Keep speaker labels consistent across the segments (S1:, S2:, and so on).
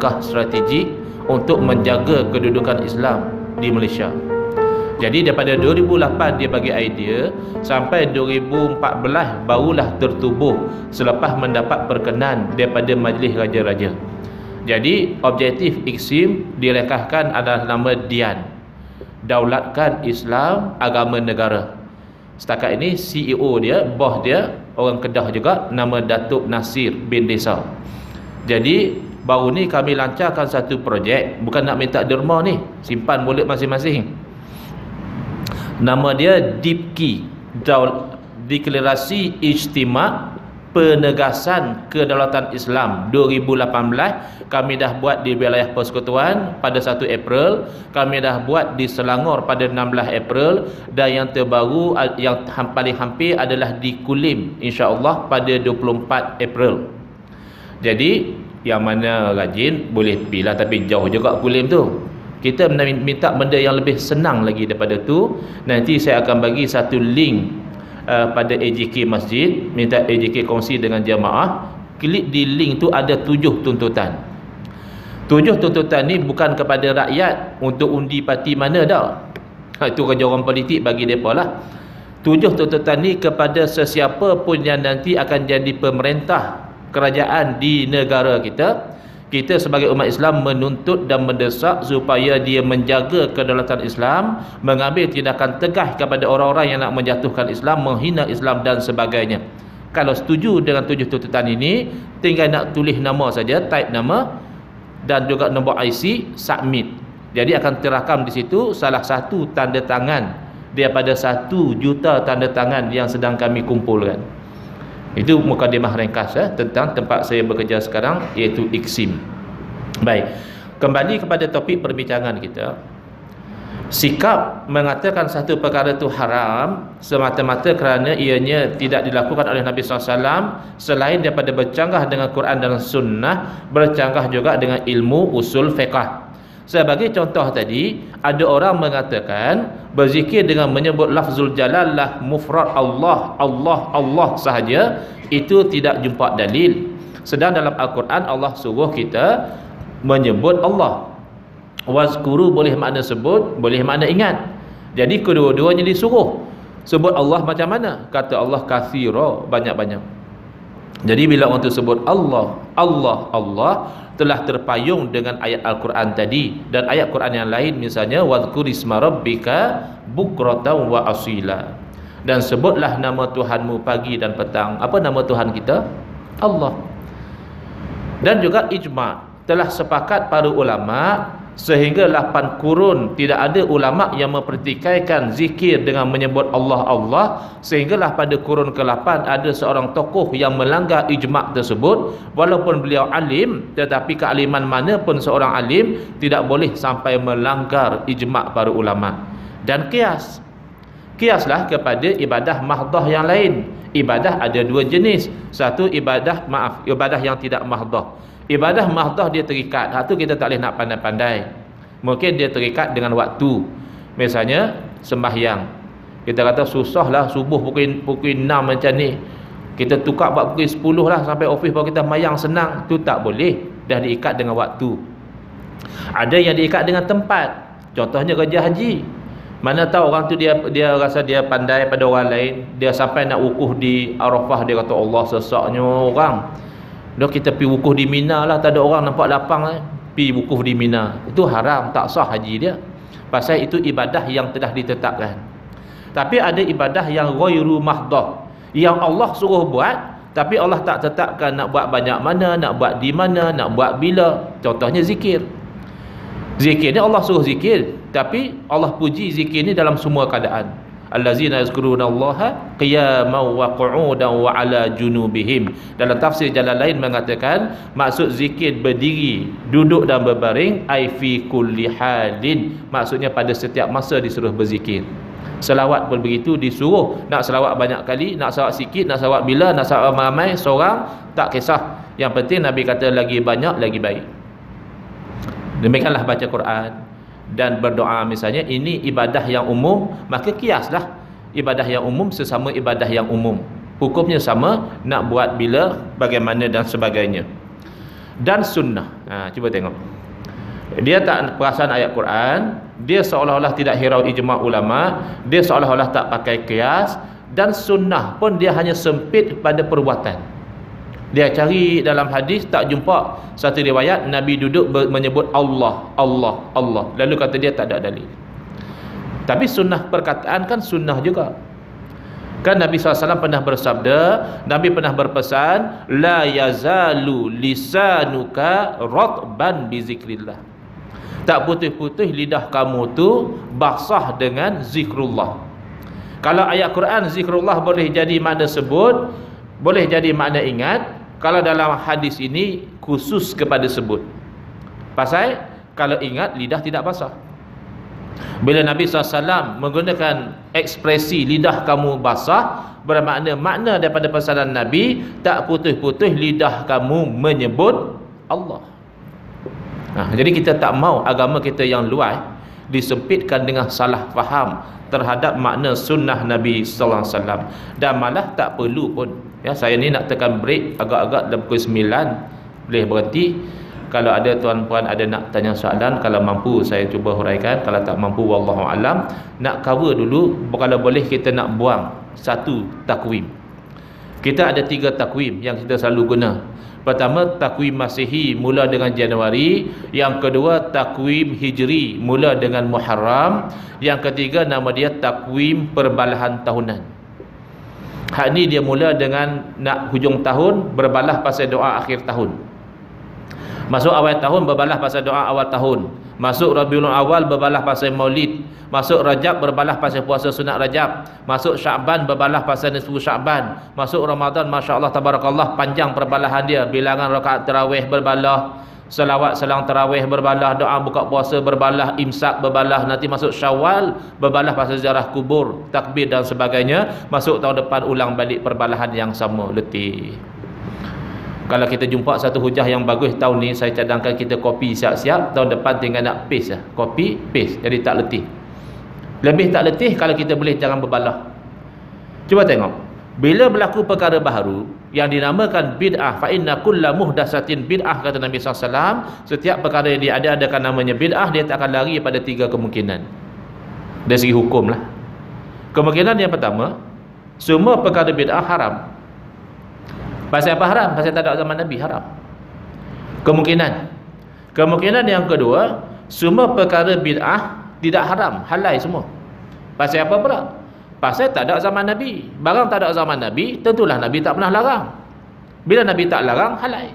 S1: langkah strategik untuk menjaga kedudukan Islam di Malaysia. Jadi daripada 2008 dia bagi idea, sampai 2014 barulah tertubuh selepas mendapat perkenan daripada Majlis Raja-Raja. Jadi objektif IKSIM direkahkan adalah nama DIAN, Daulatkan Islam Agama Negara. Setakat ini CEO dia, bos dia orang Kedah juga, nama Datuk Nasir bin Desa. Jadi baru ni kami lancarkan satu projek, bukan nak minta derma ni, simpan mulut masing-masing. Nama dia DIPKI, Deklarasi Ijtima' Penegasan Kedaulatan Islam 2018. Kami dah buat di wilayah Persekutuan pada 1 April, kami dah buat di Selangor pada 16 April, dan yang terbaru yang paling hampir adalah di Kulim insya-Allah pada 24 April. Jadi yang mana rajin boleh pergi lah, tapi jauh juga Kulim tu. Kita minta benda yang lebih senang lagi daripada tu. Nanti saya akan bagi satu link pada AJK Masjid, minta AJK kongsi dengan jamaah. Klik di link tu, ada 7 tuntutan. 7 tuntutan ni bukan kepada rakyat untuk undi parti mana dah. Itu kerja orang politik, bagi mereka lah. 7 tuntutan ni kepada sesiapa pun yang nanti akan jadi pemerintah kerajaan di negara kita. Kita sebagai umat Islam menuntut dan mendesak supaya dia menjaga kedaulatan Islam, mengambil tindakan tegas kepada orang-orang yang nak menjatuhkan Islam, menghina Islam dan sebagainya. Kalau setuju dengan 7 tuntutan ini, tinggal nak tulis nama saja, type nama dan juga nombor IC, submit. Jadi akan terakam di situ salah satu tanda tangan daripada 1 juta tanda tangan yang sedang kami kumpulkan. Itu mukadimah ringkas tentang tempat saya bekerja sekarang, iaitu IKSIM. Baik, kembali kepada topik perbincangan kita. Sikap mengatakan satu perkara itu haram semata-mata kerana ianya tidak dilakukan oleh Nabi SAW, selain daripada bercanggah dengan Quran dan Sunnah, bercanggah juga dengan ilmu usul fiqh. Sebagai contoh tadi, ada orang mengatakan berzikir dengan menyebut lafzul jalalah mufrad Allah, Allah, Allah sahaja, itu tidak jumpa dalil. Sedang dalam Al-Quran Allah suruh kita menyebut Allah. Wazkuru boleh makna sebut, boleh makna ingat. Jadi kedua-duanya disuruh. Sebut Allah macam mana? Kata Allah kathira, banyak-banyak. Jadi bila orang tu sebut Allah, Allah, Allah, telah terpayung dengan ayat Al-Quran tadi dan ayat Quran yang lain, misalnya wadhkurisma rabbika bukratan wa asila, dan sebutlah nama Tuhanmu pagi dan petang. Apa nama Tuhan kita? Allah. Dan juga ijma', telah sepakat para ulama sehingga 8 kurun tidak ada ulama yang mempertikaikan zikir dengan menyebut Allah, Allah, sehinggalah pada kurun ke-8 ada seorang tokoh yang melanggar ijma' tersebut. Walaupun beliau alim, tetapi kealiman mana pun seorang alim tidak boleh sampai melanggar ijma' para ulama. Dan kiaslah kepada ibadah mahdah yang lain. Ibadah ada 2 jenis. Satu ibadah yang tidak mahdah. Ibadah mahdah dia terikat. Hak tu kita tak boleh nak pandai-pandai. Mungkin dia terikat dengan waktu. Misalnya sembahyang, kita kata susahlah subuh pukul 6 macam ni, kita tukar buat pukul 10 lah sampai office baru kita mayang senang. Tu tak boleh, dah diikat dengan waktu. Ada yang diikat dengan tempat. Contohnya kerja haji. Mana tahu orang tu dia rasa dia pandai pada orang lain, dia sampai nak wukuf di Arafah, dia kata Allah sesaknya orang. Dah kita pergi wukuf di Mina lah, tak ada orang nampak lapang lah, pergi wukuf di Mina. Itu haram, tak sah haji dia. Pasal itu ibadah yang telah ditetapkan. Tapi ada ibadah yang ghairu mahdah, yang Allah suruh buat, tapi Allah tak tetapkan nak buat banyak mana, nak buat di mana, nak buat bila. Contohnya zikir. Zikir ni Allah suruh zikir, tapi Allah puji zikir ni dalam semua keadaan. Allazina yazkurunallaha qiyaman wa qu'udan wa ala junubihim. Dalam tafsir jalan lain mengatakan maksud zikir berdiri, duduk dan berbaring, ai fi kulli halin, maksudnya pada setiap masa disuruh berzikir. Selawat pun begitu, disuruh nak selawat banyak kali, nak selawat sikit, nak selawat bila, nak selawat ramai, seorang, tak kisah. Yang penting Nabi kata lagi banyak lagi baik. Demikianlah baca Quran dan berdoa misalnya, ini ibadah yang umum, maka kiaslah ibadah yang umum sesama ibadah yang umum, hukumnya sama, nak buat bila, bagaimana dan sebagainya. dan sunnah. Cuba tengok. Dia tak perasan ayat Quran, dia seolah-olah tidak hirau ijma' ulama, dia seolah-olah tak pakai qiyas, dan sunnah pun dia hanya sempit pada perbuatan. Dia cari dalam hadis, tak jumpa satu riwayat Nabi duduk menyebut Allah, Allah, Allah, lalu kata dia tak ada dalil. Tapi sunnah perkataan kan sunnah juga. Kan Nabi SAW pernah bersabda, Nabi pernah berpesan, la yazalu lisanuka ratban bi zikrillah. Tak putih-putih lidah kamu tu basah dengan zikrullah. Kalau ayat Quran zikrullah boleh jadi makna sebut, boleh jadi makna ingat. Kalau dalam hadis ini khusus kepada sebut. Pasal kalau ingat lidah tidak basah. Bila Nabi SAW menggunakan ekspresi lidah kamu basah, bermakna makna daripada pesanan Nabi, tak putih-putih lidah kamu menyebut Allah. Jadi kita tak mau agama kita yang luas disempitkan dengan salah faham terhadap makna sunnah Nabi SAW. Dan malah tak perlu pun, ya, saya ni nak tekan break agak-agak dalam pukul 9, boleh berhenti. Kalau ada tuan-puan ada nak tanya soalan, kalau mampu saya cuba huraikan, kalau tak mampu wallahu alam. Nak cover dulu, kalau boleh kita nak buang satu takwim. Kita ada 3 takwim yang kita selalu guna. Pertama, takwim Masihi mula dengan Januari. Yang kedua, takwim Hijri mula dengan Muharram. Yang ketiga, nama dia takwim perbalahan tahunan. Hak ni dia mula dengan nak hujung tahun, berbalah pasal doa akhir tahun. Masuk awal tahun, berbalah pasal doa awal tahun. Masuk Rabiul Awal, berbalah pasal Maulid. Masuk Rajab, berbalah pasal puasa sunat Rajab. Masuk Syaban, berbalah pasal nisfu Syaban. Masuk Ramadan, Masya Allah Tabarakallah, panjang perbalahan dia. Bilangan rakaat tarawih berbalah, selawat selang tarawih berbalah, doa buka puasa berbalah, imsak berbalah. Nanti masuk Syawal, berbalah pasal ziarah kubur, takbir dan sebagainya. Masuk tahun depan, ulang balik perbalahan yang sama, letih. Kalau kita jumpa satu hujah yang bagus tahun ni, saya cadangkan kita copy siap-siap. Tahun depan tinggal nak paste lah. Copy, paste. Jadi tak letih. Lebih tak letih kalau kita boleh jangan berbalah. Cuba tengok. Bila berlaku perkara baharu yang dinamakan bid'ah, fa inna kulla muhdatsatin bid'ah, kata Nabi SAW, setiap perkara yang dia adakan namanya bid'ah, dia tak akan lari pada 3 kemungkinan. Dari segi hukum lah. Kemungkinan yang pertama, semua perkara bid'ah haram. Pasal apa haram? Pasal tak ada zaman Nabi, haram. Kemungkinan yang kedua, semua perkara bid'ah tidak haram, halal semua. Pasal apa pula? Pasal tak ada zaman Nabi. Barang tak ada zaman Nabi, tentulah Nabi tak pernah larang. Bila Nabi tak larang, halal.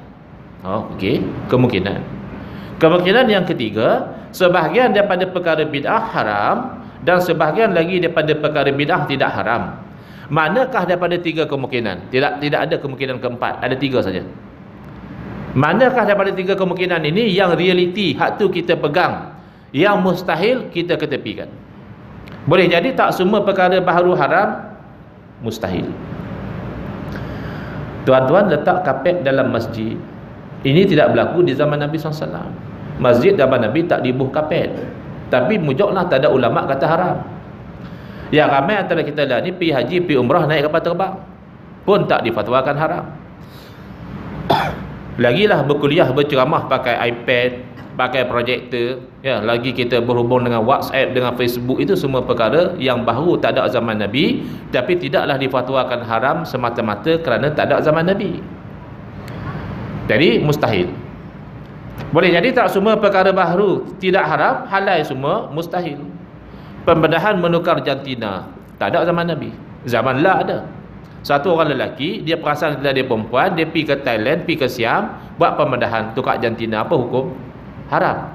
S1: Okey, kemungkinan yang ketiga, sebahagian daripada perkara bid'ah haram dan sebahagian lagi daripada perkara bid'ah tidak haram. Manakah daripada 3 kemungkinan? Tidak ada kemungkinan keempat, ada 3 saja. Manakah daripada 3 kemungkinan ini yang realiti, hak tu kita pegang, yang mustahil kita ketepikan? Boleh jadi tak semua perkara baharu haram, mustahil. Tuan-tuan letak kapet dalam masjid, ini tidak berlaku di zaman Nabi SAW. Masjid zaman Nabi tak dibuh kapet. Tapi mujuklah tak ada ulama kata haram. Yang ramai antara kita lah ni pergi haji, pergi umrah, naik kapal terbang pun tak difatwakan haram. Lagilah berkuliah, berceramah pakai iPad, pakai projektor, ya, lagi kita berhubung dengan WhatsApp, dengan Facebook, itu semua perkara yang baru tak ada zaman Nabi, tapi tidaklah difatwakan haram semata-mata kerana tak ada zaman Nabi. Jadi mustahil. Boleh jadi tak semua perkara baru tidak haram, halal semua, mustahil. Pembedahan menukar jantina tak ada zaman Nabi. Zaman lah ada. Satu orang lelaki, dia perasan bila dia perempuan, dia pergi ke Thailand, pergi ke Siam, buat pembedahan, tukar jantina. Apa hukum? Haram.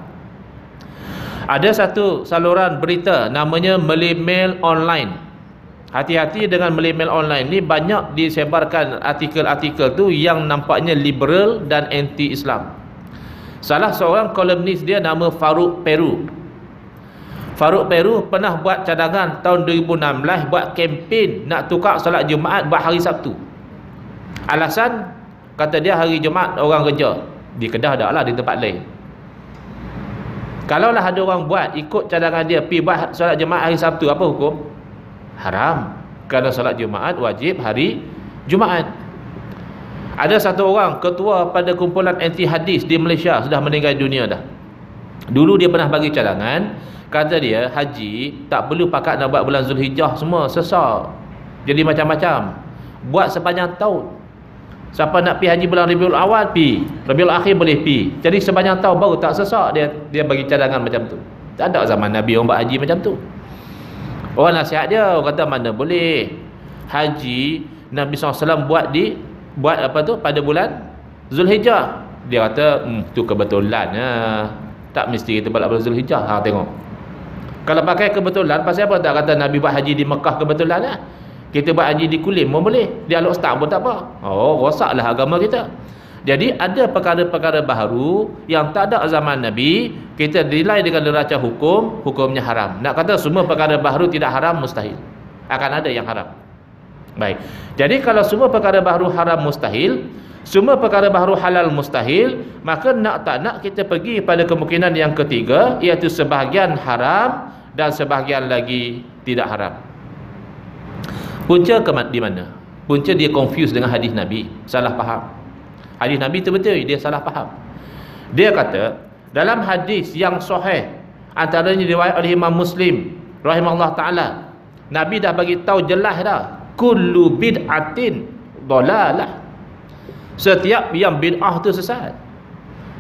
S1: Ada satu saluran berita namanya Malay Mail Online. Hati-hati dengan Malay Mail Online ni, banyak disebarkan artikel-artikel tu yang nampaknya liberal dan anti-Islam. Salah seorang kolumnis dia nama Farouk Peru. Farouk Peru pernah buat cadangan tahun 2016, buat kempen nak tukar solat Jumaat buat hari Sabtu. Alasan, kata dia hari Jumaat orang kerja. Di Kedah dah lah, di tempat lain. Kalaulah ada orang buat ikut cadangan dia, pergi buat solat Jumaat hari Sabtu, apa hukum? Haram. Kerana solat Jumaat wajib hari Jumaat. Ada satu orang ketua pada kumpulan anti hadis di Malaysia, sudah meninggal dunia dah. Dulu dia pernah bagi cadangan, kata dia haji tak perlu pakat nak buat bulan Zulhijjah semua, sesak. Jadi macam-macam. Buat sepanjang tahun. Siapa nak pergi haji bulan Rabiul Awal pi, Rabiul Akhir boleh pi. Jadi sepanjang tahun baru tak sesak. Dia bagi cadangan macam tu. Tak ada zaman Nabi orang buat haji macam tu. Orang nasihat dia, orang kata mana boleh. Haji Nabi SAW buat apa tu pada bulan Zulhijjah. Dia kata tu kebetulan ya. Tak mesti kita buat bulan Zulhijjah. Ha, tengok. Kalau pakai kebetulan, pasal apa tak kata Nabi buat haji di Mekah kebetulan ya? Kita buat haji di Kulim pun boleh, di Al-Ustaz pun tak apa. Oh, rosaklah agama kita. Jadi ada perkara-perkara baharu yang tak ada zaman Nabi, kita nilai dengan neraca hukum, hukumnya haram. Nak kata semua perkara baharu tidak haram, mustahil. Akan ada yang haram. Baik. Jadi kalau semua perkara baharu haram mustahil, semua perkara baharu halal mustahil, maka nak tak nak kita pergi pada kemungkinan yang ketiga, iaitu sebahagian haram dan sebahagian lagi tidak haram. Punca di mana? Punca dia confuse dengan hadis Nabi, salah faham. Hadis Nabi itu betul, dia salah faham. Dia kata dalam hadis yang sahih, antaranya riwayat oleh Imam Muslim rahimahullah taala, Nabi dah bagi tahu jelas dah, kullu bid'atin dalalah. Setiap yang bid'ah tu sesat.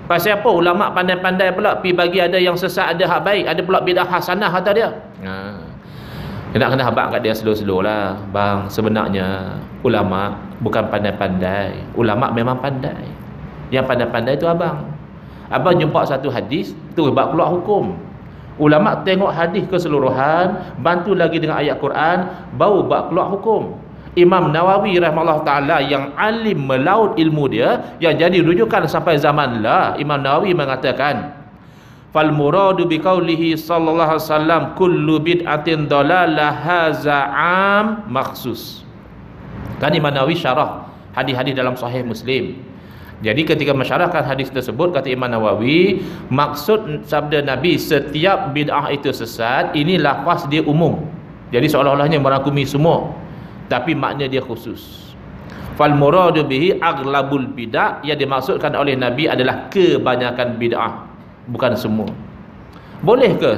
S1: Pasal apa ulama pandai-pandai pula pi bagi ada yang sesat, ada hak baik, ada pula bid'ah hasanah kata dia. Nak kena habaq kat dia slow-slow lah. Bang, sebenarnya ulama bukan pandai-pandai. Ulama memang pandai. Yang pandai-pandai tu abang. Abang jumpa satu hadis, tu bab keluar hukum. Ulama tengok hadis keseluruhan, bantu lagi dengan ayat Quran, baru bab keluar hukum. Imam Nawawi rahimahullah ta'ala yang alim melaut ilmu dia, yang jadi rujukan sampai zaman lah, Imam Nawawi mengatakan, fal muradu bi qaulihi sallallahu alaihi wasallam kullu bid'atin dalalah hadza am makhsus. Kan Imam Nawawi syarah hadis-hadis dalam sahih Muslim. Jadi ketika mensyarahkan hadis tersebut, kata Imam Nawawi, maksud sabda Nabi setiap bid'ah itu sesat, ini lafaz dia umum. Jadi seolah-olahnya merangkumi semua, tapi makna dia khusus. Fal muradu bihi aghlabul bid'ah, yang dimaksudkan oleh Nabi adalah kebanyakan bid'ah, bukan semua. Boleh ke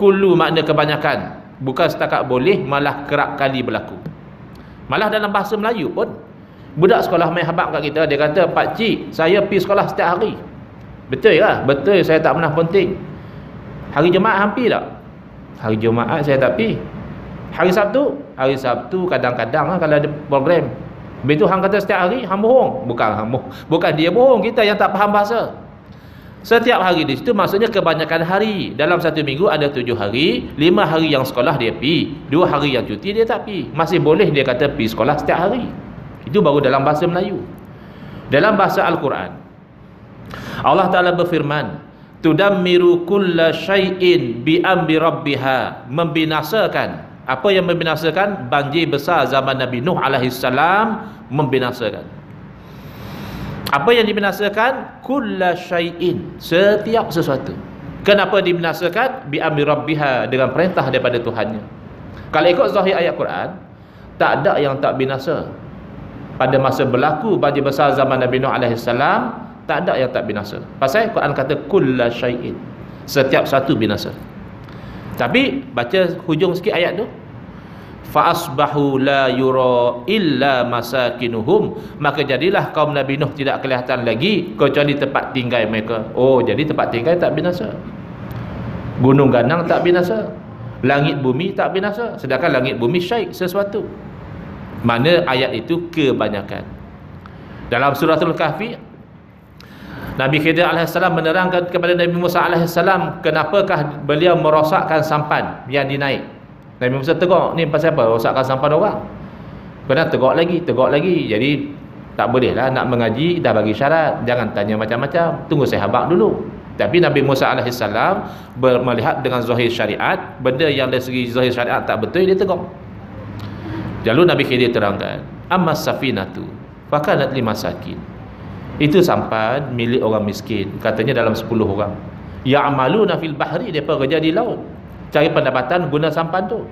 S1: kullu makna kebanyakan? Bukan setakat boleh, malah kerap kali berlaku. Malah dalam bahasa Melayu pun, budak sekolah main habaq kat kita, dia kata, Pak Cik, saya pergi sekolah setiap hari. Betul lah? Betul, saya tak pernah penting. Hari Jumaat hampir tak? Hari Jumaat saya tak pergi. Hari Sabtu? Hari Sabtu kadang-kadang lah kalau ada program. Habis tu hang kata setiap hari, hang bohong. Bukan dia bohong, kita yang tak faham bahasa. Setiap hari di situ maksudnya kebanyakan hari. Dalam satu minggu ada 7 hari, 5 hari yang sekolah dia pergi, 2 hari yang cuti dia tak pergi. Masih boleh dia kata pergi sekolah setiap hari. Itu baru dalam bahasa Melayu. Dalam bahasa Al-Quran, Allah Ta'ala berfirman, tudammiru kulla syai'in bi amri rabbiha, membinasakan. Apa yang membinasakan? Banjir besar zaman Nabi Nuh alaihissalam membinasakan. Apa yang dibinasakan? Kulla syai'in, setiap sesuatu. Kenapa dibinasakan? Bi amri rabbiha, dengan perintah daripada Tuhannya. Kalau ikut zahir ayat Quran, tak ada yang tak binasa. Pada masa berlaku banjir besar zaman Nabi Nuh alaihissalam, tak ada yang tak binasa. Pasal Quran kata kulla syai'in, setiap satu binasa. Tapi baca hujung sikit ayat tu, fa asbahu la yura illa masakinuhum, maka jadilah kaum Nabi Nuh tidak kelihatan lagi kecuali tempat tinggal mereka. Oh, jadi tempat tinggal tak binasa. Gunung ganang tak binasa, langit bumi tak binasa, sedangkan langit bumi syaik sesuatu. Mana ayat itu kebanyakan. Dalam suratul Kahfi, Nabi Khidir AS menerangkan kepada Nabi Musa AS, kenapakah beliau merosakkan sampan yang dinaik. Nabi Musa tegur, ni pasal apa rosakkan sampan orang? Kena tegur lagi. Jadi tak bolehlah nak mengaji, dah bagi syarat, jangan tanya macam-macam, tunggu saya habaq dulu. Tapi Nabi Musa AS melihat dengan zahir syariat, benda yang dari segi zahir syariat tak betul, dia tegur. Lalu Nabi Khidir terangkan, ammas safinatu fakanat limasakin, itu sampan milik orang miskin, katanya dalam 10 orang. Ya'maluna fil bahri, mereka kerja di laut, cari pendapatan guna sampan tu.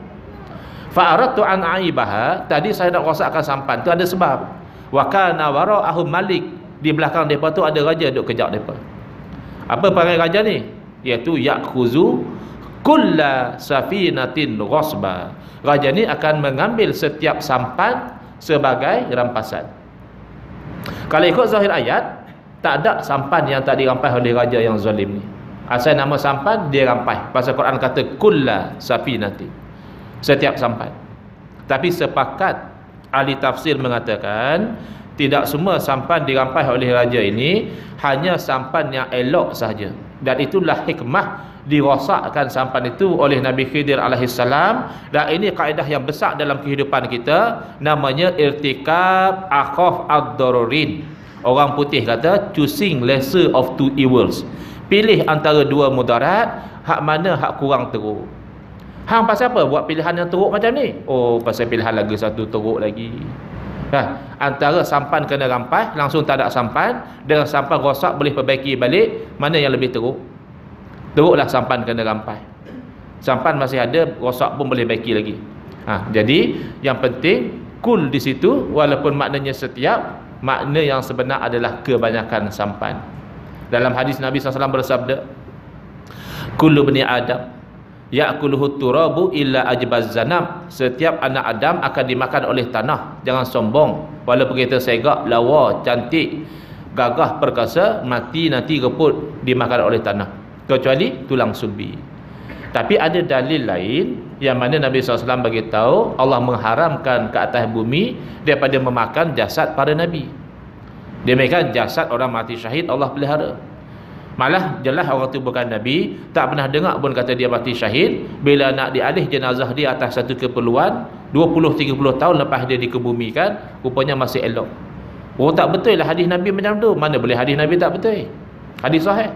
S1: Fa aradtu an aibaha, tadi saya nak rosakkan sampan tu ada sebab. Wa kana wara'ahum malik, di belakang depa tu ada raja duk kejar depa. Apa perangai raja ni? Iaitu ya'khuzu kulla safinatin ghasba. Raja ni akan mengambil setiap sampan sebagai rampasan. Kalau ikut zahir ayat, tak ada sampan yang tak dirampas oleh raja yang zalim ni. Asal nama sampan dia rampas. Pasal Quran kata kulla safinatin, setiap sampan. Tapi sepakat ahli tafsir mengatakan tidak semua sampan dirampas oleh raja ini, hanya sampan yang elok sahaja. Dan itulah hikmah dirosakkan sampan itu oleh Nabi Khidir alaihissalam. Dan ini kaedah yang besar dalam kehidupan kita, namanya irtikab akhaf ad-dararin. Orang putih kata choosing lesser of two evils. Pilih antara dua mudarat, hak mana hak kurang teruk. Hang pasal apa buat pilihan yang teruk macam ni? Oh, pasal pilihan lagi satu teruk lagi. Antara sampan kena rampas, langsung tak ada sampan, dengan sampan rosak boleh perbaiki balik, mana yang lebih teruk? Teruklah sampan kena rampas. Sampan masih ada, rosak pun boleh baiki lagi. Jadi yang penting kul di situ, walaupun maknanya setiap, makna yang sebenar adalah kebanyakan sampan. Dalam hadis Nabi SAW bersabda, kullu bani Adam ya'kuluhu turabu illa ajbaz zanam. Setiap anak Adam akan dimakan oleh tanah. Jangan sombong. Walaupun kita segak, lawa, cantik, gagah, perkasa, mati nanti reput dimakan oleh tanah, kecuali tulang sulbi. Tapi ada dalil lain yang mana Nabi SAW bagi tahu Allah mengharamkan ke atas bumi daripada memakan jasad para nabi. Demikian jasad orang mati syahid Allah pelihara. Malah jelas orang tu bukan nabi, tak pernah dengar pun kata dia mati syahid. Bila nak dialih jenazah dia atas satu keperluan, 20-30 tahun lepas dia dikebumikan, rupanya masih elok. Oh, tak betul lah hadis Nabi macam tu. Mana boleh hadis Nabi tak betul? Hadis sahih.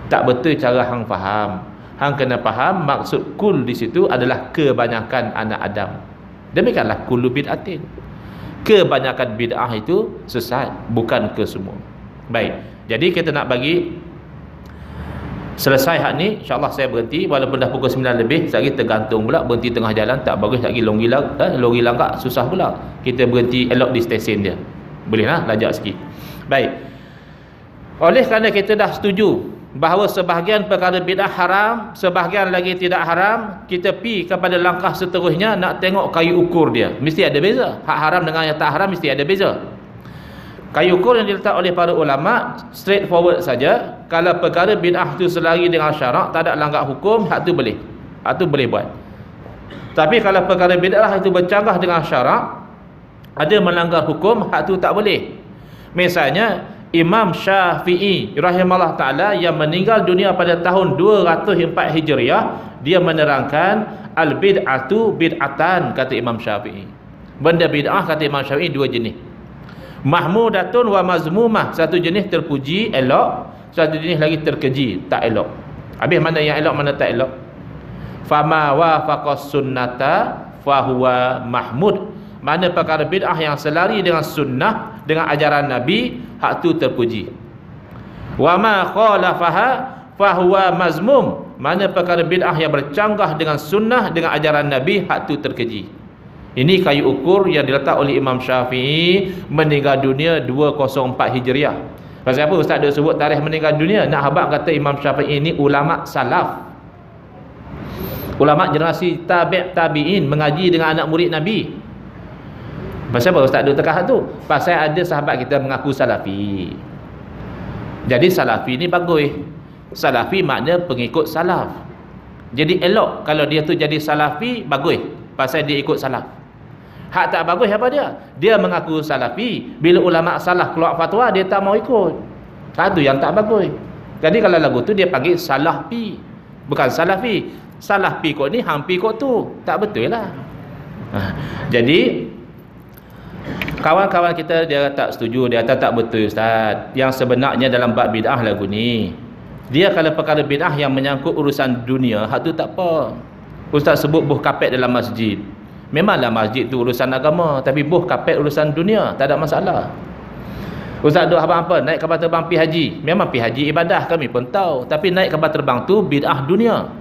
S1: Tak betul cara hang faham. Hang kena faham maksud kul di situ adalah kebanyakan anak Adam. Demikianlah kullu bid'atin. Kebanyakan bid'ah itu sesat, bukan ke semua. Baik. Jadi kita nak bagi selesai hak ni, insya-Allah saya berhenti walaupun dah pukul 9 lebih, sekali tergantung pula berhenti tengah jalan tak bagus, lagi lori langkah susah pula. Kita berhenti elok di stesen dia. Bolehlah lajak sikit. Baik. Oleh kerana kita dah setuju bahawa sebahagian perkara bid'ah haram, sebahagian lagi tidak haram, kita pi kepada langkah seterusnya nak tengok kayu ukur dia. Mesti ada beza. Hak haram dengan yang tak haram mesti ada beza. Kayu ukur yang diletak oleh para ulama straightforward saja. Kalau perkara bid'ah tu selari dengan syarak, tak ada langgar hukum, hak tu boleh. Hak tu boleh buat. Tapi kalau perkara bid'ah itu bercanggah dengan syarak, ada melanggar hukum, hak tu tak boleh. Misalnya Imam Syafi'i rahimahullah ta'ala yang meninggal dunia pada tahun 204 Hijriah, dia menerangkan al-bid'atu bid'atan, kata Imam Syafi'i. Benda bid'ah kata Imam Syafi'i dua jenis. Mahmudatun wa mazmumah, satu jenis terpuji elok, satu jenis lagi terkeji tak elok. Habis mana yang elok, mana tak elok? Fama wafaqas sunnata fahuwa mahmud. Mana perkara bid'ah yang selari dengan sunnah, dengan ajaran Nabi, hak tu terpuji. Wa ma khalafaha fahuwa mazmum. Mana perkara bid'ah yang bercanggah dengan sunnah, dengan ajaran Nabi, hak tu terkeji. Ini kayu ukur yang diletak oleh Imam Syafi'i, meninggal dunia 204 Hijriah. Pasal apa Ustaz dia sebut tarikh meninggal dunia? Nak habaq kata Imam Syafi'i ini ulama salaf, ulama generasi tabi'in, mengaji dengan anak murid Nabi. Pasal apa Ustaz dia tekan tu? Pasal ada sahabat kita mengaku salafi. Jadi salafi ni bagus. Salafi makna pengikut salaf. Jadi elok kalau dia tu jadi salafi, bagus. Pasal dia ikut salaf. Hak tak bagus apa dia? Dia mengaku salafi, bila ulama salaf keluar fatwa dia tak mau ikut. Satu yang tak bagus. Jadi kalau lagu tu dia panggil salafi, bukan salafi. Salafi kok ni, hampi kok tu. Tak betul lah. Jadi kawan-kawan kita dia tak setuju, dia kata tak betul Ustaz. Yang sebenarnya dalam bab bid'ah lagu ni, dia kalau perkara bid'ah yang menyangkut urusan dunia, hak tu tak apa. Ustaz sebut buh kapet dalam masjid. Memanglah masjid tu urusan agama, tapi buh kapet urusan dunia, tak ada masalah. Ustaz duk apa-apa naik kapal terbang pi haji. Memang pi haji ibadah, kami pun tahu, tapi naik kapal terbang tu bid'ah dunia.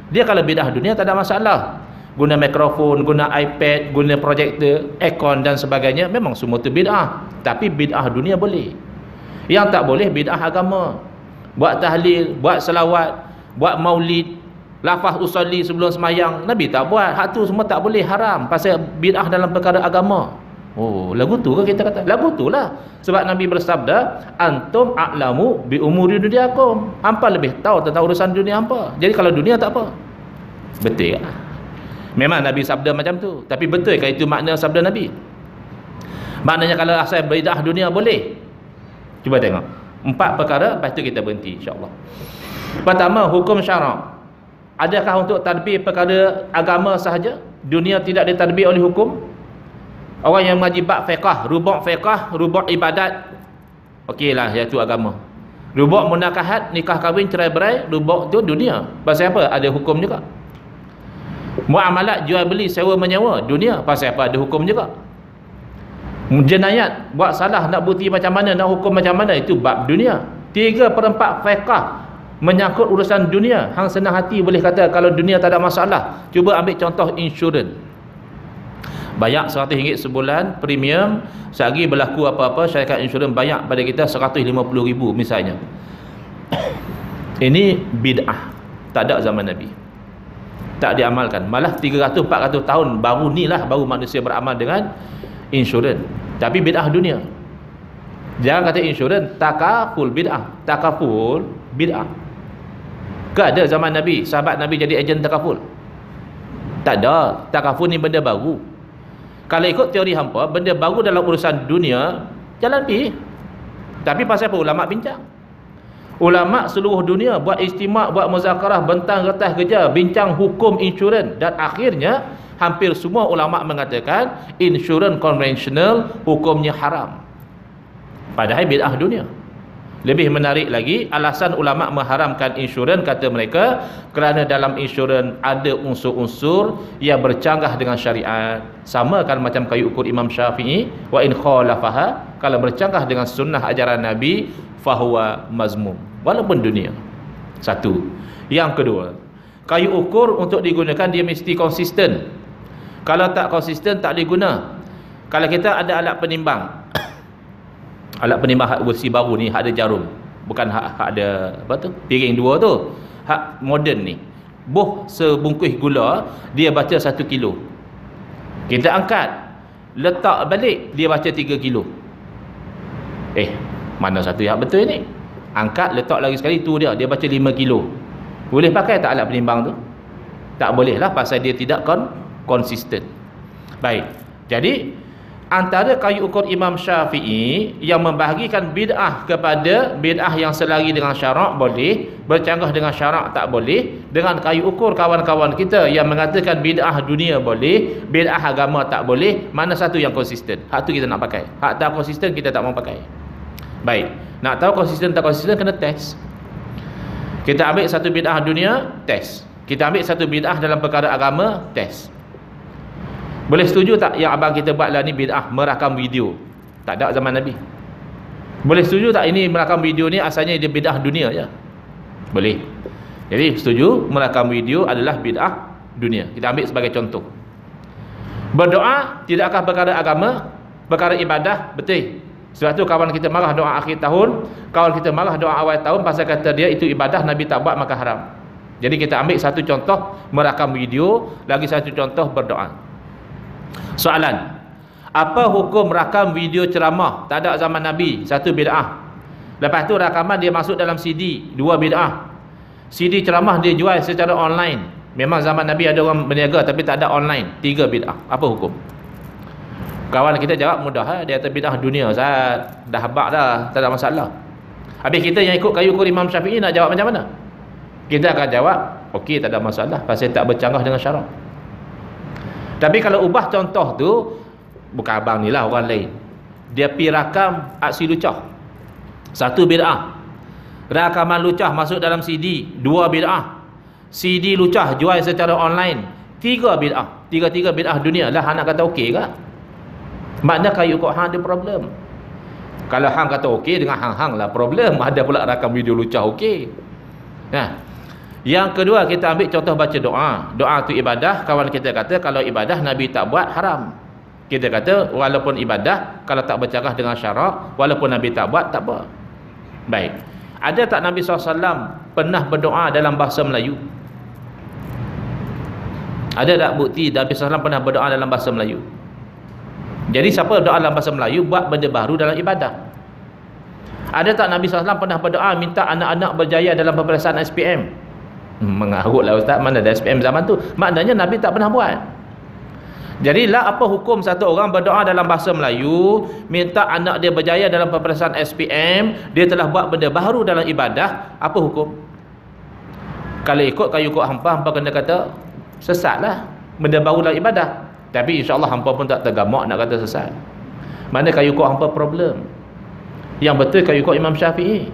S1: Dia kalau bid'ah dunia tak ada masalah. guna mikrofon, guna iPad, guna projektor, aircon dan sebagainya, memang semua tu bid'ah. Tapi bid'ah dunia boleh. Yang tak boleh bid'ah agama. Buat tahlil, buat selawat, buat maulid, lafaz usolli sebelum semayang, Nabi tak buat. Hak tu semua tak boleh, haram. Pasal bid'ah dalam perkara agama. Oh, lagu tu ke kita kata? Lagu tu lah. Sebab Nabi bersabda, antum a'lamu bi umuri dunyakum. Hampa lebih tahu tentang urusan dunia hampa. Jadi kalau dunia tak apa. Betul tak? Memang Nabi sabda macam tu. Tapi betul ke itu makna sabda Nabi? Maknanya kalau asal bid'ah dunia boleh. Cuba tengok 4 perkara, lepas tu kita berhenti insya-Allah. Pertama, hukum syarak. Adakah untuk tadbir perkara agama sahaja? Dunia tidak ditadbir oleh hukum? Orang yang mengaji bab fiqh, rubuk ibadat, okeylah, iaitu agama. Rubuk munakahat, nikah kahwin, cerai berai, rubuk tu dunia. Pasal apa? Ada hukum juga. Muamalat, jual beli, sewa menyewa, dunia. Pasal apa? Ada hukum juga. Jenayat, buat salah, nak bukti macam mana, nak hukum macam mana, itu bab dunia. 3/4 fiqh menyangkut urusan dunia. Hang senang hati boleh kata kalau dunia tak ada masalah. Cuba ambil contoh insurans. Bayar RM100 sebulan premium, sehari berlaku apa-apa syarikat insurans bayar pada kita RM150,000 misalnya. Ini bid'ah. Tak ada zaman Nabi. Tak diamalkan. Malah 300-400 tahun baru ni lah baru manusia beramal dengan insurans. Tapi bid'ah dunia. Jangan kata insurans takaful bid'ah. Takaful bid'ah. Ke ada zaman Nabi sahabat Nabi jadi ejen takaful? Tak ada. Takaful ni benda baru. Kalau ikut teori hampa, benda baru dalam urusan dunia, jalan pergi. Tapi pasal apa? Ulama' bincang. Ulama' seluruh dunia buat istimak, buat muzakarah, bentang retas kerja, bincang hukum insurans. Dan akhirnya, hampir semua ulama' mengatakan, insurans konvensional hukumnya haram. Padahal bid'ah dunia. Lebih menarik lagi, alasan ulama' mengharamkan insurans, kata mereka, kerana dalam insurans ada unsur-unsur yang bercanggah dengan syariat. Sama kalau macam kayu ukur Imam Syafi'i, wa in khalafaha, kalau bercanggah dengan sunnah ajaran Nabi, fahuwa mazmum. Walaupun dunia. Satu. Yang kedua, kayu ukur untuk digunakan dia mesti konsisten. Kalau tak konsisten, tak diguna. Kalau kita ada alat penimbang, alat penimbang hak besi baru ni, hak ada jarum, bukan hak ada apa tu, piring dua tu, hak moden ni, boh sebungkus gula dia baca 1 kilo, kita angkat letak balik dia baca 3 kilo. Mana satu yang betul ni? Angkat letak lagi sekali, tu dia baca 5 kilo. Boleh pakai tak alat penimbang tu? Tak boleh lah, pasal dia tidak konsisten. Baik, jadi antara kayu ukur Imam Syafi'i yang membahagikan bid'ah kepada bid'ah yang selari dengan syarak boleh, bercanggah dengan syarak tak boleh, dengan kayu ukur kawan-kawan kita yang mengatakan bid'ah dunia boleh, bid'ah agama tak boleh, mana satu yang konsisten? Hak tu kita nak pakai. Hak tak konsisten kita tak mau pakai. Baik, nak tahu konsisten tak konsisten kena test. Kita ambil satu bid'ah dunia, test. Kita ambil satu bid'ah dalam perkara agama, test. Boleh setuju tak yang abang kita buat lah ni bid'ah merakam video? Tak ada zaman Nabi. Boleh setuju tak ini merakam video ni asalnya dia bid'ah dunia je? Boleh. Jadi setuju merakam video adalah bid'ah dunia. Kita ambil sebagai contoh. Berdoa tidakkah perkara agama, perkara ibadah? Betul. Sebab tu kawan kita marah doa akhir tahun, kawan kita marah doa awal tahun pasal kata dia itu ibadah, Nabi tak buat maka haram. Jadi kita ambil satu contoh merakam video, lagi satu contoh berdoa. Soalan, apa hukum rakam video ceramah? Tak ada zaman Nabi, satu bid'ah. Lepas tu rakaman dia masuk dalam CD, 2 bid'ah. CD ceramah dia jual secara online. Memang zaman Nabi ada orang berniaga tapi tak ada online, 3 bid'ah. Apa hukum? Kawan kita jawab mudah, dia kata bid'ah dunia, Ustaz. Dah habaq dah, tak ada masalah. Habis kita yang ikut kayu ukur Imam Syafi'i nak jawab macam mana? Kita akan jawab, okey, tak ada masalah, pasal tak bercanggah dengan syarak. Tapi kalau ubah contoh tu, bukan abang ni lah, orang lain, dia pi rakam aksi lucah, 1 bid'ah. Rakaman lucah masuk dalam CD, 2 bid'ah. CD lucah jual secara online, 3 bid'ah. 3 bid'ah dunia lah. Hang nak kata okey ke? Makna kayu kok hang ada problem. Kalau hang kata okey, dengan hang-hang lah problem. Ada pula rakam video lucah okey. Nah, Yang kedua, kita ambil contoh baca doa. Doa tu ibadah. Kawan kita kata kalau ibadah Nabi tak buat, haram. Kita kata walaupun ibadah, kalau tak bercakap dengan syarak, walaupun Nabi tak buat, tak apa. Baik. Ada tak Nabi SAW pernah berdoa dalam bahasa Melayu? Ada tak bukti Nabi SAW pernah berdoa dalam bahasa Melayu? Jadi siapa doa dalam bahasa Melayu buat benda baru dalam ibadah. Ada tak Nabi SAW pernah berdoa minta anak-anak berjaya dalam peperiksaan SPM? Mengarutlah ustaz, mana ada SPM zaman tu? Maknanya Nabi tak pernah buat. Jadi lah apa hukum satu orang berdoa dalam bahasa Melayu minta anak dia berjaya dalam peperiksaan SPM, dia telah buat benda baru dalam ibadah, apa hukum? Kalau ikut kayu ikut hampa kena kata sesatlah, benda baru dalam ibadah. Tapi insya-Allah hampa pun tak tergamak nak kata sesat. Mana kayu ikut hampa problem. Yang betul kayu ikut Imam Syafi'i.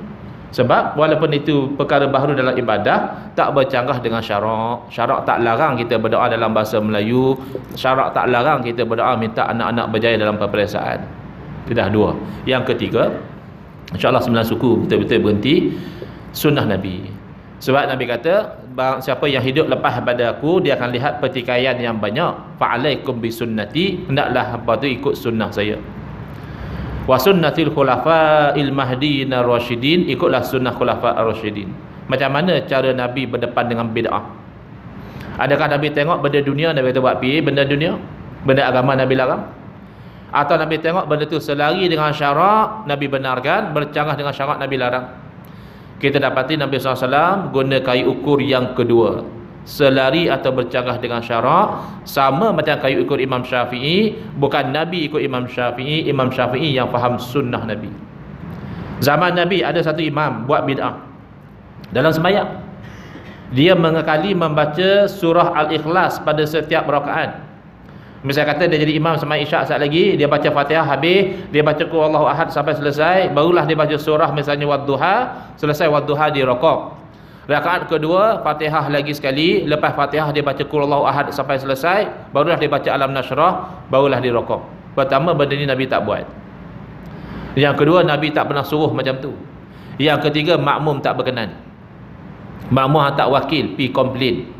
S1: Sebab walaupun itu perkara baru dalam ibadah, tak bercanggah dengan syarak. Syarak tak larang kita berdoa dalam bahasa Melayu. Syarak tak larang kita berdoa minta anak-anak berjaya dalam peperiksaan. Itu dah dua. Yang ketiga, insya-Allah 9 suku betul-betul berhenti sunnah Nabi. Sebab Nabi kata, siapa yang hidup lepas pada aku, dia akan lihat pertikaian yang banyak. Fa'alaikum bisunnati, hendaklah apa tu ikut sunnah saya. Wa sunnatil khulafa'il mahdiyyin ar-rasyidin, ikutlah sunnah khulafa' ar-rasyidin. Macam mana cara Nabi berdepan dengan bid'ah? Adakah Nabi tengok benda dunia Nabi kata buat pi benda dunia, benda agama Nabi larang? Atau Nabi tengok benda tu selari dengan syarak Nabi benarkan, bercanggah dengan syarak Nabi larang? Kita dapati Nabi SAW guna kayu ukur yang kedua, selari atau bercanggah dengan syarak, sama macam kayu ukur Imam Syafi'i. Bukan Nabi ikut Imam Syafi'i, Imam Syafi'i yang faham sunnah Nabi. Zaman Nabi ada satu imam buat bid'ah dalam sembahyang. Dia mengekali membaca surah Al-Ikhlas pada setiap rakaat. Misalnya kata dia jadi imam sembahyang isyak saat lagi, dia baca Fatihah habis, dia baca Qul Huwallahu Ahad sampai selesai, barulah dia baca surah misalnya Wadduha, selesai Wadduha dia rakaat. Rakaat kedua Fatihah lagi sekali, lepas Fatihah dia baca Qul Huwallahu Ahad sampai selesai, barulah dia baca Alam Nashrah, barulah dia rakaat. Pertama benda ni Nabi tak buat. Yang kedua Nabi tak pernah suruh macam tu. Yang ketiga makmum tak berkenan. Makmum hantar wakil pi komplain.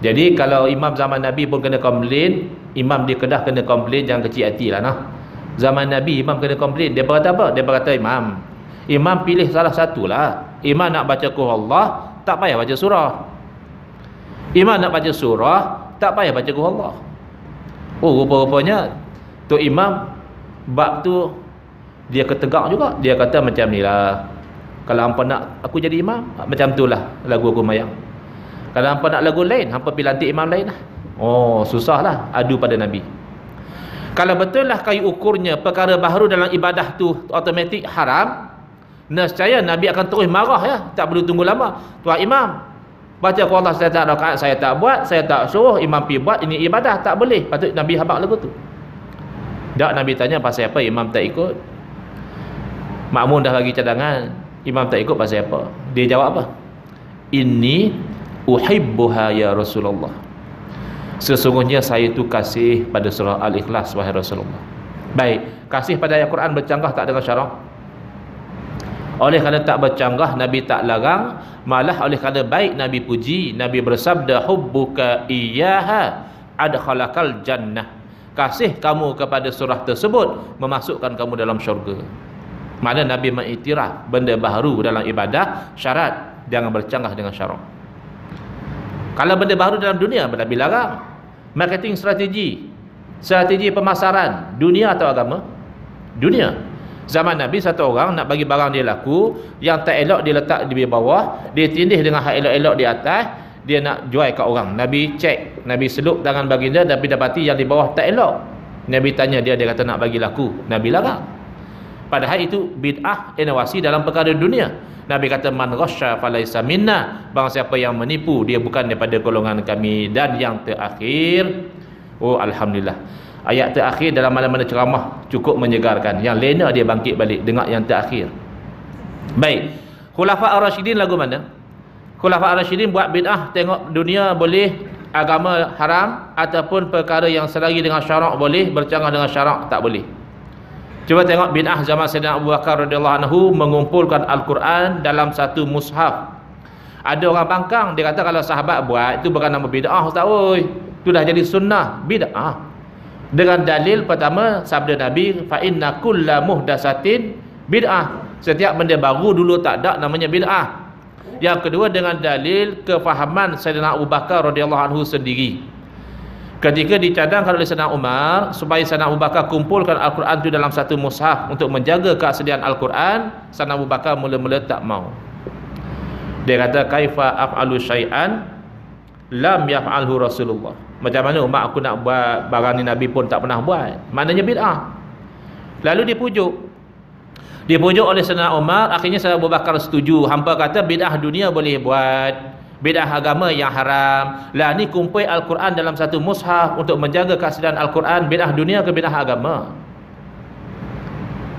S1: Jadi kalau imam zaman Nabi pun kena komplain, imam di Kedah kena komplain, jangan kecil hati lah nah. Zaman Nabi imam kena komplain, dia berkata apa? Dia berkata Imam pilih salah satu lah. Imam nak baca Qul Allah, tak payah baca surah. Imam nak baca surah, tak payah baca Qul Allah. Oh, rupa-rupanya tu imam bab tu dia ketegak juga. Dia kata macam ni lah, kalau hampa nak aku jadi imam, macam tu lah lagu aku mayang. Kalau hampa nak lagu lain, hampa pergi lantik imam lain lah. Oh, susah lah adu pada Nabi. Kalau betul lah kayu ukurnya perkara baru dalam ibadah tu automatik haram, nescaya Nabi akan terus marah ya, tak perlu tunggu lama. Tuan imam baca Qul Allah saya tak rakaat, saya tak buat, saya tak suruh, imam pergi buat, ini ibadah, tak boleh. Patut Nabi habaq lagu tu. Tak, Nabi tanya pasal apa imam tak ikut. Makmum dah bagi cadangan, imam tak ikut pasal apa? Dia jawab apa? Inni uhibbuha ya Rasulullah, sesungguhnya saya tu kasih pada surah Al-Ikhlas wahai Rasulullah. Baik, kasih pada ayat Quran bercanggah tak dengan syarak? Oleh kerana tak bercanggah Nabi tak larang, malah oleh kerana baik Nabi puji. Nabi bersabda hubbuka iyyaha adkhalakal jannah, kasih kamu kepada surah tersebut memasukkan kamu dalam syurga. Mana Nabi mengiktiraf benda baru dalam ibadah, syarat jangan bercanggah dengan syarak. Kalau benda baru dalam dunia Nabi larang. Marketing strategi pemasaran, dunia atau agama? Dunia. Zaman Nabi satu orang nak bagi barang dia laku, yang tak elok dia letak di bawah, dia tindih dengan hak elok-elok di atas, dia nak jual kat orang. Nabi cek, Nabi selup tangan baginda, Nabi dapati yang di bawah tak elok. Nabi tanya dia, dia kata nak bagi laku. Nabi larang. Padahal itu bid'ah, inovasi dalam perkara dunia. Nabi kata man ghasya falaisa minna, barang siapa yang menipu dia bukan daripada golongan kami. Dan yang terakhir, oh alhamdulillah, ayat terakhir dalam mana-mana ceramah cukup menyegarkan. Yang lena dia bangkit balik dengar yang terakhir. Baik, Khulafa' ar-Rasyidin lagu mana? Khulafa' ar-Rasyidin buat bid'ah, tengok dunia boleh, agama haram, ataupun perkara yang selari dengan syarak boleh, bercanggah dengan syarak tak boleh. Cuba tengok bid'ah zaman Sayyidina Abu Bakar radhiyallahu anhu mengumpulkan Al-Quran dalam satu mushaf. Ada orang bangkang, dia kata kalau sahabat buat itu bukan nama bid'ah ustaz oi. Itu dah jadi sunnah, bid'ah. Dengan dalil pertama sabda Nabi, fa inna kulla muhdatsatin bid'ah. Setiap benda baru dulu tak ada namanya bid'ah. Yang kedua dengan dalil kefahaman Sayyidina Abu Bakar radhiyallahu anhu sendiri. Ketika dicadangkan oleh Sayyidina Umar supaya Sayyidina Abu Bakar kumpulkan Al-Quran itu dalam satu mushaf untuk menjaga keaslian Al-Quran, Sayyidina Abu Bakar mula-mula tak mau. Dia kata kaifa af'alu syai'an lam yaf'alhu Rasulullah. Macam mana umat aku nak buat barang ni Nabi pun tak pernah buat. Maknanya bid'ah. Lalu dipujuk oleh Sayyidina Umar, akhirnya Sayyidina Abu Bakar setuju. Hampa kata bid'ah dunia boleh buat, bid'ah agama yang haram. Lah ni kumpul Al-Quran dalam satu mushaf untuk menjaga keaslian Al-Quran, bid'ah dunia ke bid'ah agama?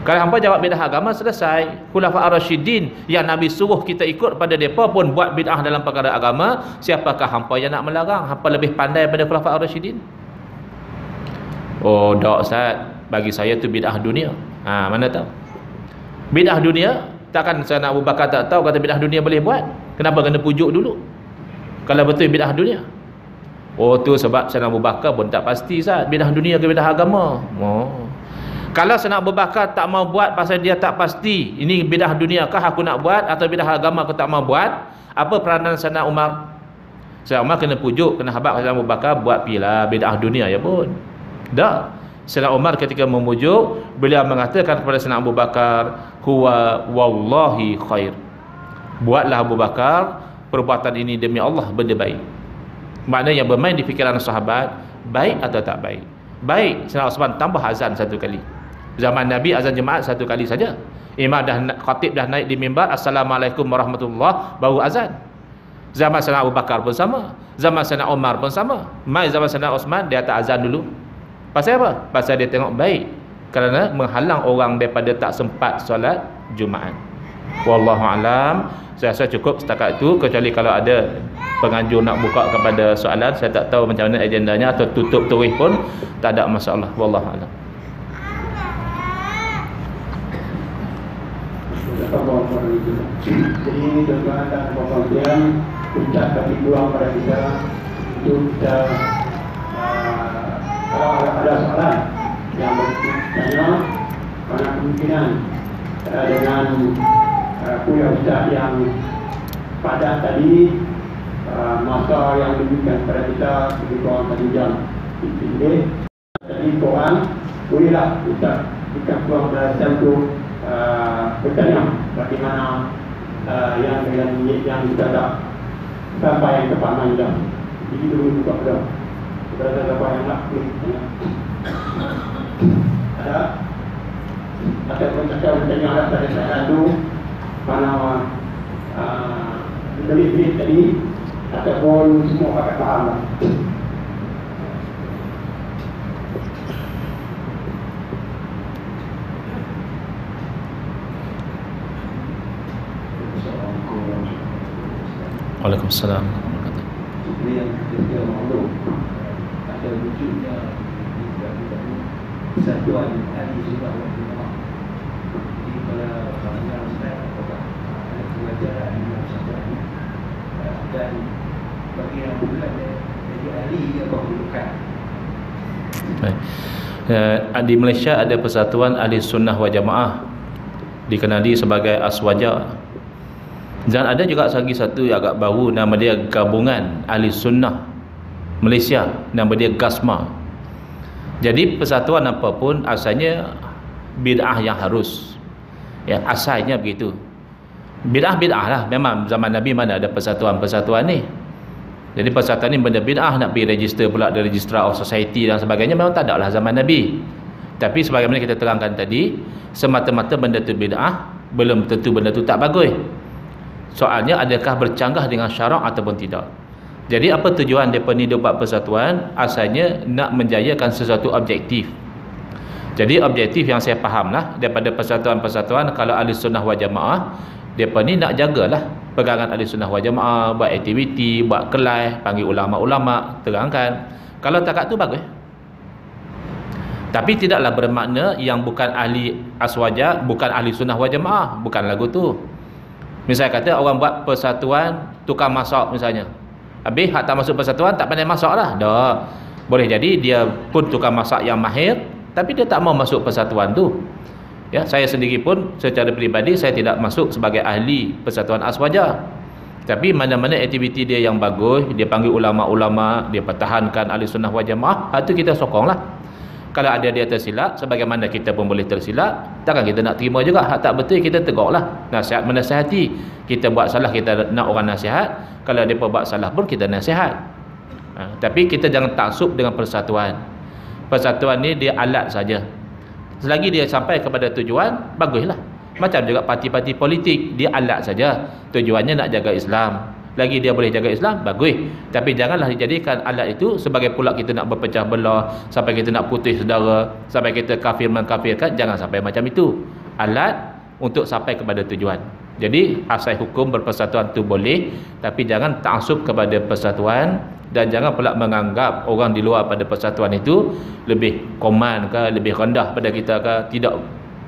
S1: Kalau hampa jawab bid'ah agama, selesai. Khulafa ar-Rasyidin yang Nabi suruh kita ikut pada mereka pun buat bid'ah dalam perkara agama. Siapakah hampa yang nak melarang? Hampa lebih pandai pada Khulafa ar-Rasyidin? Oh tak ustaz, bagi saya tu bid'ah dunia. Mana tahu bid'ah dunia? Takkan Sayyidina Abu Bakar tak tahu kata bid'ah dunia boleh buat? Kenapa kena pujuk dulu kalau betul bid'ah dunia? Oh tu sebab Sayyidina Abu Bakar pun tak pasti ustaz, bid'ah dunia ke bid'ah agama. Kalau Sayyidina Abu Bakar tak mau buat pasal dia tak pasti ini bid'ah dunia kah aku nak buat atau bid'ah agama aku tak mau buat, apa peranan Sayyidina Umar? Sayyidina Umar kena pujuk, kena habaq Sayyidina Abu Bakar buat pilah bid'ah dunia ya pun. Tak. Sayyidina Umar ketika memujuk, beliau mengatakan kepada Sayyidina Abu Bakar, huwa wallahi khair. Buatlah Abu Bakar perbuatan ini demi Allah benda baik. Maknanya bermain di fikiran sahabat, baik atau tak baik? Baik. Sayyidina Osman tambah azan satu kali. Zaman Nabi azan jemaat satu kali saja. Imam khatib dah naik di mimbar, assalamualaikum warahmatullahi, baru azan. Zaman Sayyidina Abu Bakar pun sama, zaman Sayyidina Umar pun sama. Mai zaman Sayyidina Osman dia tak azan dulu. Pasal apa? Pasal dia tengok baik, kerana menghalang orang daripada tak sempat solat Jumaat. Wallahu alam. Saya rasa cukup setakat itu, kecuali kalau ada penganjur nak buka kepada soalan. Saya tak tahu macam mana agendanya, atau tutup turis pun tak ada masalah. Wallahu alam.
S2: Jadi ini tuan-tuan dan puan-puan sekalian, kita bagi peluang pada kita untuk kita kalau ada soalan yang bertanya, mana kemungkinan dengan kuliah ustaz yang padat tadi, masa yang diberikan kepada kita lebih kurang 1 jam. Jadi korang bolehlah ustaz berikan peluang pada saya untuk bertanya bagaimana yang kita tak sampai yang tepat mana. Jadi dulu buka peluang. Kita ada apa yang nak ada bertanya ada pada saya tu mana lebih tadi ataupun semua pakai faham lah.
S1: Waalaikumsalam.
S2: Seperti yang kita maklum, ada wujudnya persatuan ahli sunnah wal jamaah. Jadi kalau pandangan saya apakah ada kewajaran dalam persatuan ini, dan bagi yang bukan jadi ahli apa perlukan.
S1: Baik. Di Malaysia ada persatuan ahli sunnah wal jamaah, dikenali sebagai Aswaja. Dan ada juga lagi satu yang agak baru, nama dia Gabungan Ahli Sunnah Malaysia, nama dia GASMA. Jadi persatuan apapun asalnya bid'ah yang harus, ya, asalnya begitu. Bid'ah lah. Memang zaman Nabi mana ada persatuan-persatuan ni. Jadi persatuan ni benda bid'ah, nak pergi register pula di Registrar of Society dan sebagainya, memang tak ada lah zaman Nabi. Tapi sebagaimana kita terangkan tadi, semata-mata benda tu bid'ah, belum tentu benda tu tak bagus. Soalnya adakah bercanggah dengan syarak ataupun tidak. Jadi apa tujuan mereka ni buat persatuan? Asalnya nak menjayakan sesuatu objektif. Jadi objektif yang saya faham lah daripada persatuan-persatuan, kalau ahli sunnah wal jamaah, mereka ni nak jagalah pegangan ahli sunnah wal jamaah, buat aktiviti, buat kelas, panggil ulama'-ulama', terangkan. Kalau takat tu bagus. Tapi tidaklah bermakna yang bukan ahli aswaja bukan ahli sunnah wal jamaah, bukan lagu tu. Misal kata orang buat persatuan tukang masak misalnya. Habis hak tak masuk persatuan tak pandai masak lah. Dah. Boleh jadi dia pun tukang masak yang mahir, tapi dia tak mau masuk persatuan tu. Ya, saya sendiri pun secara peribadi saya tidak masuk sebagai ahli persatuan Aswaja. Tapi mana-mana aktiviti dia yang bagus, dia panggil ulama-ulama, dia pertahankan ahli sunnah wal jamaah, hal tu kita sokonglah. Kalau ada dia tersilap, sebagaimana kita pun boleh tersilap, takkan kita nak terima juga. Hak tak betul kita tegaklah. Nasihat menasihati. Kita buat salah kita nak orang nasihat. Kalau dia buat salah pun kita nasihat. Tapi kita jangan taksub dengan persatuan. Persatuan ni dia alat saja. Selagi dia sampai kepada tujuan, baguslah. Macam juga parti-parti politik, dia alat saja. Tujuannya nak jaga Islam. Lagi dia boleh jaga Islam, bagus. Tapi janganlah dijadikan alat itu sebagai pula kita nak berpecah belah, sampai kita nak putus saudara, sampai kita kafir mengkafirkan. Jangan sampai macam itu. Alat untuk sampai kepada tujuan. Jadi asas hukum berpersatuan itu boleh, tapi jangan taksub kepada persatuan, dan jangan pula menganggap orang di luar pada persatuan itu lebih koman ke, lebih rendah pada kita ke, tidak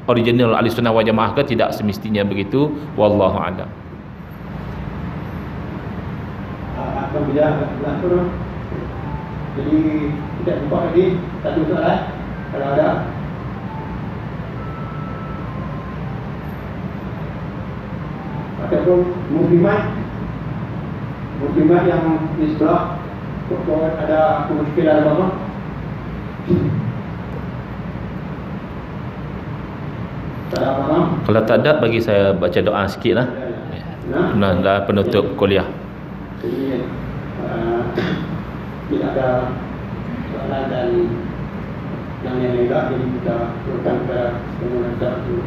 S1: original ahli sunnah wal jamaah ke, tidak semestinya begitu. Wallahu a'lam.
S2: Akan berjalan langsung. Jadi tidak jumpa lagi satu soalan kalau ada. Ataupun muslimat yang di sebelah ada kemuskilan apa-apa. Tak ada apa-apa.
S1: Kalau tak ada, bagi saya baca doa sikit lah. Nah, dah penutup kuliah.
S2: Jadi tidak ada soalan dan yang lain, jadi kita turutkan ke penguasa itu.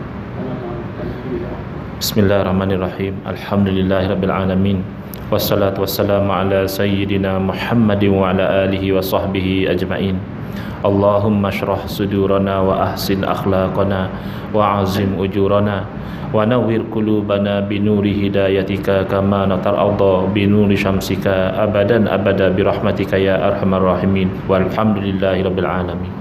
S1: Bismillahirrahmanirrahim. Alhamdulillahirabbil alamin. Wassalatu wassalamu ala sayyidina Muhammadin wa ala alihi wa sahbihi ajma'in. Allahumma shrah sudurana wa ahsin akhlaqana wa azim ujurana wa nawwir qulubana binuri hidayatika kama natar'adha binuri syamsika abadan abada birahmatika ya arhamar rahimin. Walhamdulillahirabbil alamin.